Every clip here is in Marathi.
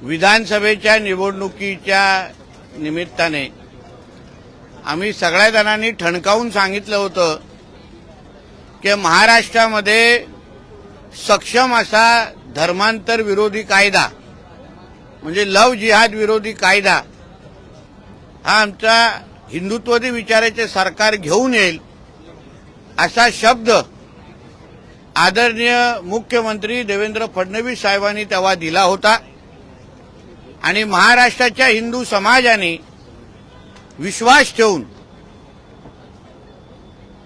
विधानसभेच्या निवडणुकीच्या निमित्ताने आम्ही सगळ्या जणांनी ठणकावून सांगितलं होतं की महाराष्ट्रामध्ये सक्षम असा धर्मांतर विरोधी कायदा म्हणजे लव जिहाद विरोधी कायदा हा आमच्या हिंदुत्ववादी विचाराचे सरकार घेऊन येईल असा शब्द आदरणीय मुख्यमंत्री देवेंद्र फडणवीस साहेबांनी तेव्हा दिला होता आणि महाराष्ट्राच्या हिंदू समाजाने विश्वास ठेवून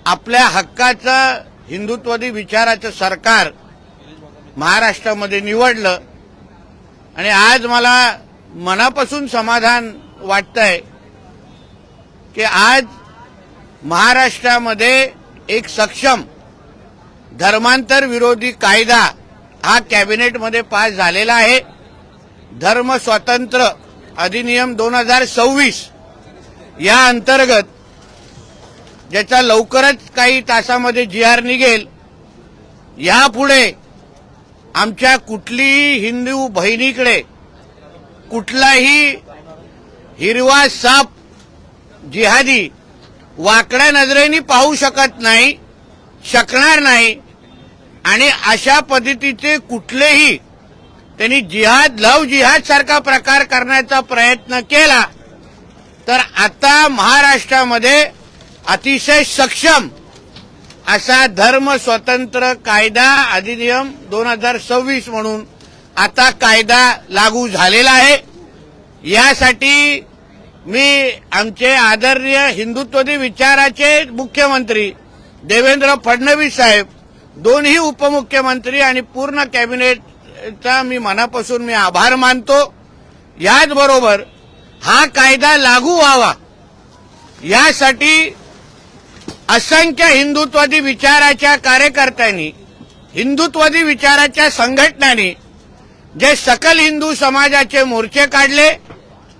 आपल्या हक्काचं हिंदुत्ववादी विचाराचं सरकार महाराष्ट्रामध्ये निवडलं आणि आज मला मनापासून समाधान वाटतंय की आज महाराष्ट्रामध्ये एक सक्षम धर्मांतर विरोधी कायदा हा कॅबिनेटमध्ये पास झालेला आहे। धर्म स्वातंत्र्य अधिनियम 2026 या अंतर्गत ज्याचा लवकरच काही तासामध्ये GR निघेल, यापुढे आमच्या कुठलीही हिंदू बहिणीकडे कुठलाही हिरवा साप जिहादी वाकड्या नजरेने पाहू शकणार नाही आणि अशा पद्धतीचे कुठलेही त्यांनी लव जिहाद सारखा प्रकार करण्याचा प्रयत्न केला तर आता महाराष्ट्रामध्ये अतिशय सक्षम असा धर्म स्वतंत्र कायदा अधिनियम 2026 म्हणून आता कायदा लागू झालेला आहे। यासाठी मी आमचे आदरणीय हिंदुत्ववादी विचाराचे मुख्यमंत्री देवेंद्र फडणवीस साहेब, दोन्ही उपमुख्यमंत्री आणि पूर्ण कॅबिनेटचा मी मनापासून आभार मानतो। याचबरोबर हा कायदा लागू व्हावा यासाठी असंख्य हिंदुत्ववादी विचाराच्या कार्यकर्त्यांनी, हिंदुत्ववादी विचाराच्या संघटनांनी जे सकल हिंदू समाजाचे मोर्चे काढले,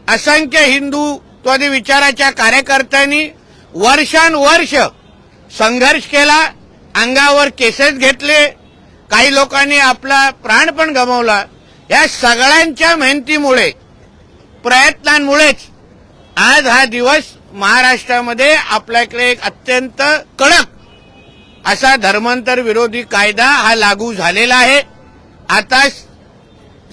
असंख्य हिंदुत्ववादी विचाराच्या कार्यकर्त्यांनी वर्षानुवर्ष संघर्ष केला, अंगावर केसेस घेतले, काही लोकांनी आपला प्राण पण गमावला। या सगळ्यांच्या मेहनतीमुळे, प्रयत्नांमुळेच आज हा दिवस महाराष्ट्रामध्ये आपल्याकडे एक अत्यंत कडक असा धर्मांतर विरोधी कायदा हा लागू झालेला आहे। आता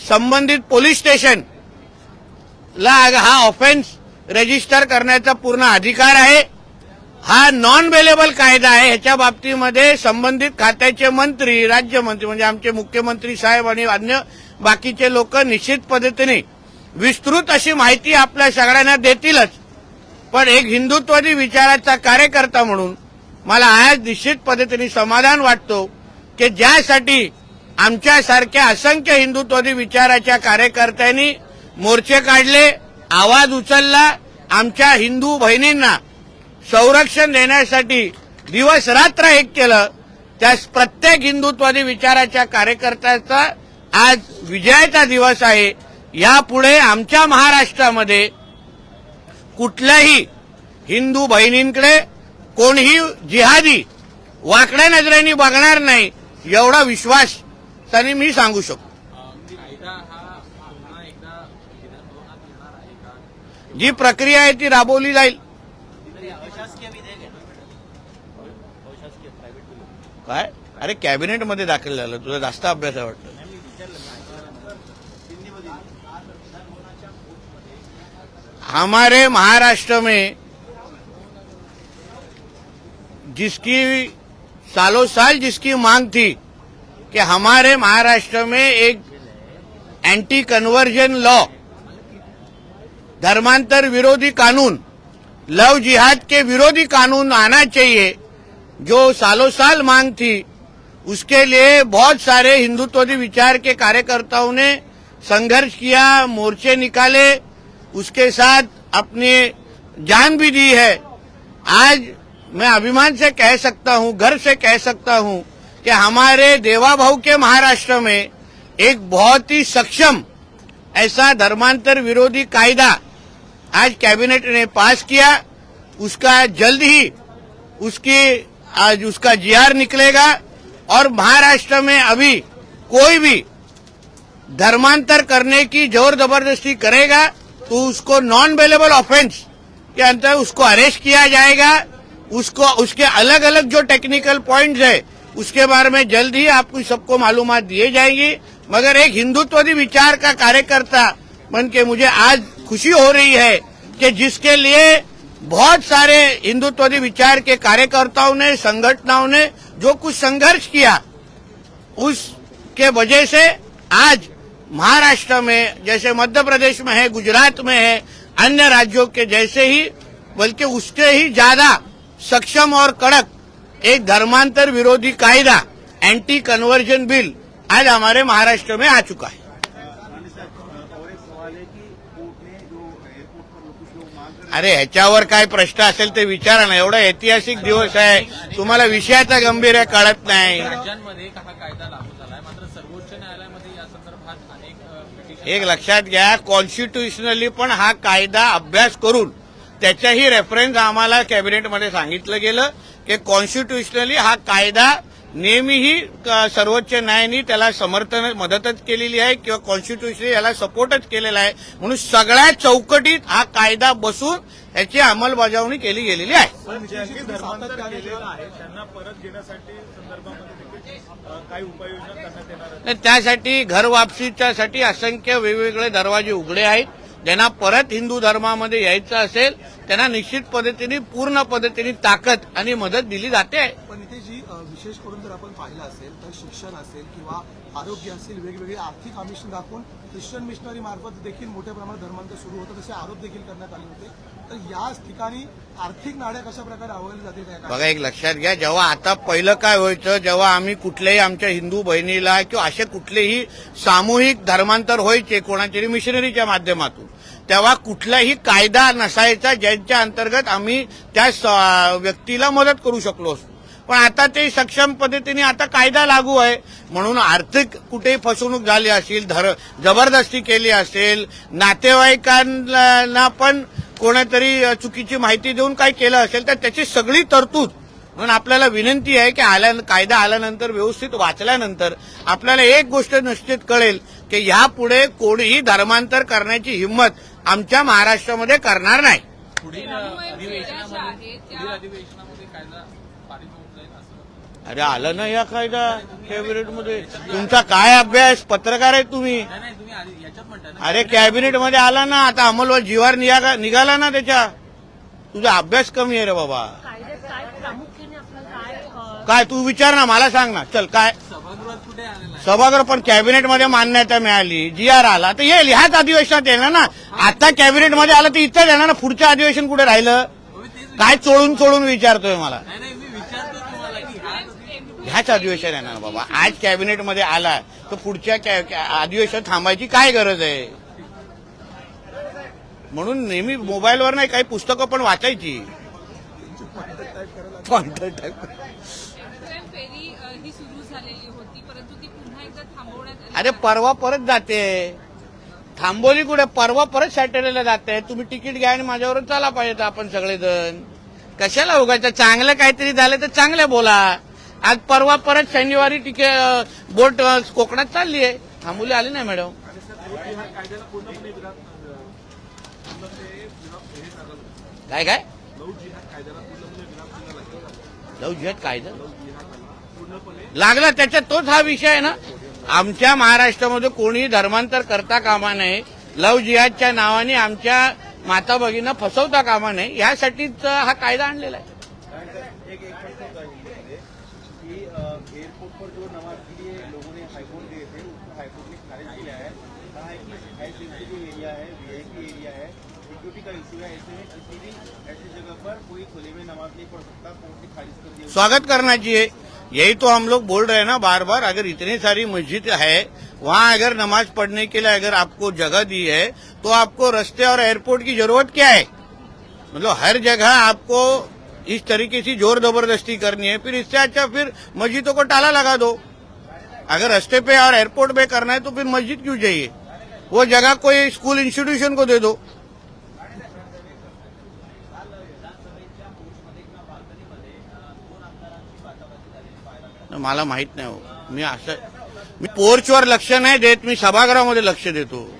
संबंधित पोलीस स्टेशनला हा ऑफेन्स रजिस्टर करण्याचा पूर्ण अधिकार आहे। हा नॉन बेलेबल कायदा आहे। ह्याच्या बाबतीमध्ये संबंधित खात्याचे मंत्री, राज्यमंत्री म्हणजे आमचे मुख्यमंत्री साहेब आणि अन्य बाकीचे लोक निश्चित पद्धतीने विस्तृत अशी माहिती आपल्या सगळ्यांना देतीलच, पण एक हिंदुत्ववादी विचाराचा कार्यकर्ता म्हणून मला आज निश्चित पद्धतीने समाधान वाटतो की ज्यासाठी आमच्यासारख्या असंख्य हिंदुत्ववादी विचाराच्या कार्यकर्त्यांनी मोर्चे काढले, आवाज उचलला, आमच्या हिंदू बहिणींना संरक्षण देण्यासाठी दिवस रात्र एक केलं, त्या प्रत्येक हिंदुत्ववादी विचाराच्या कार्यकर्त्याचा आज विजयाचा दिवस आहे। यापुढे आमच्या महाराष्ट्रामध्ये कुठल्याही हिंदू बहिणींकडे कोणीही जिहादी वाकड्या नजरेने बघणार नाही एवढा विश्वास त्यांनी मी सांगू शकतो। जी प्रक्रिया आहे ती राबवली जाईल। काय अरे कॅबिनेटमध्ये दाखल झालं, तुझा जास्त अभ्यास आहे वाटतं। हमारे महाराष्ट्र में जिसकी सालों साल जिसकी मांग थी कि हमारे महाराष्ट्र में एक एंटी कन्वर्जन लॉ, धर्मांतर विरोधी कानून, लव जिहाद के विरोधी कानून आना चाहिए, जो सालों साल मांग थी, उसके लिए बहुत सारे हिंदुत्ववादी विचार के कार्यकर्ताओं ने संघर्ष किया, मोर्चे निकाले, उसके साथ अपनी जान भी दी है। आज मैं अभिमान से कह सकता हूं, गर्व से कह सकता हूं कि हमारे देवाभाऊ के महाराष्ट्र में एक बहुत ही सक्षम ऐसा धर्मांतर विरोधी कायदा आज कैबिनेट ने पास किया। उसका जल्द ही आज उसका GR निकलेगा और महाराष्ट्र में अभी कोई भी धर्मांतर करने की जोर जबरदस्ती करेगा तो उसको नॉन बेलेबल ऑफेंस के अंतर्गत उसको अरेस्ट किया जाएगा। उसको उसके अलग अलग जो टेक्निकल पॉइंट्स है उसके बारे में जल्द ही आपको सबको मालूमात दिए जाएंगी। मगर एक हिंदुत्ववादी विचार का कार्यकर्ता बन के मुझे आज खुशी हो रही है कि जिसके लिए बहुत सारे हिंदुत्ववादी विचार के कार्यकर्ताओं ने, संगठनों ने जो कुछ संघर्ष किया, उसके वजह से आज महाराष्ट्र में जैसे मध्य प्रदेश में है, गुजरात में है, अन्य राज्यों के जैसे ही बल्कि उससे ही ज्यादा सक्षम और कड़क एक धर्मांतर विरोधी कायदा एंटी कन्वर्जन बिल आज हमारे महाराष्ट्र में आ चुका है। अरे ह्याच्यावर काय प्रश्न असेल ते विचारा ना, एवढा ऐतिहासिक दिवस आहे, तुम्हाला विषयाचा गंभीर कळत नाही। राज्यांमध्ये हा कायदा लागू झालाय, मात्र सर्वोच्च न्यायालयामध्ये या संदर्भात अनेक पिटिशन एक लक्षात घ्या, कॉन्स्टिट्युशनली पण हा कायदा अभ्यास करून त्याच्याही रेफरन्स आम्हाला कॅबिनेटमध्ये सांगितलं गेलं की कॉन्स्टिट्युशनली हा कायदा नेहमीही सर्वोच्च न्यायालयाने त्याला समर्थन मदतच केलेली आहे किंवा कॉन्स्टिट्युशनली याला सपोर्टच केलेला आहे। म्हणून सगळ्या चौकटीत हा कायदा बसून याची अंमलबजावणी केली गेलेली आहे। त्यांना परत घेण्यासाठी संदर्भामध्ये काही उपाययोजना करण्यात येणार आहे। त्यासाठी घर वापसीच्यासाठी असंख्य वेगवेगळे दरवाजे उघडे आहेत। ज्यांना परत हिंदू धर्मामध्ये यायचं असेल त्यांना निश्चित पद्धतीने पूर्ण पद्धतीने ताकद आणि मदत दिली जाते। पण इथे जी विशेष करून जर आपण पाहिलं असेल तर शिक्षण असेल किंवा आरोग्य असेल, वेगवेगळे आर्थिक आमिष दाखवून ख्रिश्चन मिशनरी मार्फत देखील मोठ्या प्रमाणात धर्मांतर सुरू होतं, तसे आरोप देखील करण्यात आले होते। तर याच ठिकाणी आर्थिक नाड्या कशा प्रकारे आवळल्या जातील काय? बघा, एक लक्षात घ्या, जेव्हा आता पहिलं काय व्हायचं, जेव्हा आम्ही कुठल्याही आमच्या हिंदू बहिणीला किंवा असे कुठलेही सामूहिक धर्मांतर व्हायचे कोणातरी मिशनरीच्या माध्यमातून, तेव्हा कुठलाही कायदा नसायचा ज्यांच्या अंतर्गत आम्ही त्या व्यक्तीला मदत करू शकलो असतो। पण आता ते सक्षम पद्धतीने आता कायदा लागू आहे म्हणून आर्थिक कुठेही फसवणूक झाली असेल, जबरदस्ती केली असेल, नातेवाईकांना पण कोणीतरी चुकीची माहिती देऊन काय केलं असेल तर त्याची सगळी तरतूद म्हणून आपल्याला विनंती आहे की कायदा आल्यानंतर व्यवस्थित वाचल्यानंतर आपल्याला एक गोष्ट निश्चित कळेल की यापुढे कोणीही धर्मांतर करण्याची हिंमत आमच्या महाराष्ट्रामध्ये करणार नाही। पुढील अधिवेशनामध्ये कायदा पारित होत जाईल असं अरे आलं ना या कायदा कॅबिनेटमध्ये, तुमचा काय अभ्यास, पत्रकार आहे तुम्ही? नाही, तुम्ही याच्यात म्हणता ना, अरे कॅबिनेटमध्ये आला ना, आता अंमलबजावणी जीवार निघाला ना त्याच्या, तुझा अभ्यास कमी आहे रे बाबा। काय तू विचार ना, मला सांग ना, चल काय सभागृहात कुठे आलेला आहे? सभागृह पण कॅबिनेटमध्ये मान्यता मिळाली, जीआर आला तर येईल, ह्याच अधिवेशनात येणार ना। आता कॅबिनेटमध्ये आलं तर इथं येणार ना, पुढचं अधिवेशन कुठे राहिलं? काय चोळून चोळून विचारतोय मला? नाही, मी विचारतो तुम्हाला की ह्याच अधिवेशन येणार बाबा। आज कॅबिनेटमध्ये आला तर पुढच्या अधिवेशन थांबायची काय गरज आहे? म्हणून नेहमी मोबाईलवर नाही, काही पुस्तकं पण वाचायची। फेरी ही सुरू झालेली होती परंतु ती पुन्हा एकदा थांबवण्यात आली। अरे परवा परत जाते, थांबवली कुठे? परवा परत सॅटर्डेला जाते। तुम्ही तिकीट घ्या आणि माझ्यावर चाला पाहिजे आपण सगळेजण, कशाला उगायचं? चांगलं काहीतरी झालं तर चांगलं बोला। आज परवा परत शनिवारी बोट कोकणात चालली आहे, थांबवली आली नाही मॅडम। काय काय लव जिहाद कायदा लागला, त्याच्यात तोच हा विषय आहे ना। आमच्या महाराष्ट्रामध्ये कोणी धर्मांतर करता कामा नये, लव जिहादच्या नावाने आमच्या माता भगिनींना फसवता कामा नये, यासाठीच हा कायदा आणलेला आहे। एयरपोर्ट पर जो नमाज के लिए लोगों ने हाईकोर्ट दिए थे, उसको हाईकोर्ट ने खारिज किया है। कहा है कि हाई सेंसिटिव एरिया है, वीआईपी एरिया है, सिक्योरिटी का इश्यू है, ऐसे में किसी भी ऐसी जगह पर कोई खुले में नमाज नहीं पढ़ सकता, कोर्ट ने खारिज कर दिया। स्वागत करना चाहिए, यही तो हम लोग बोल रहे हैं ना बार बार। अगर इतनी सारी मस्जिद है, वहाँ अगर नमाज पढ़ने के लिए अगर आपको जगह दी है तो आपको रास्ते और एयरपोर्ट की जरूरत क्या है? मतलब हर जगह आपको इस तरीके से जोर जबरदस्ती करनी है, फिर इससे अच्छा फिर मस्जिदों को ताला लगा दो। अगर रास्ते पे और एयरपोर्ट पे करना है तो फिर मस्जिद क्यों चाहिए? वो जगह कोई स्कूल इंस्टीट्यूशन को दे दो। मला माहित नाही हो. मी पोर्चवर लक्ष नाही देत, मी सभागृहामध्ये लक्ष देतो.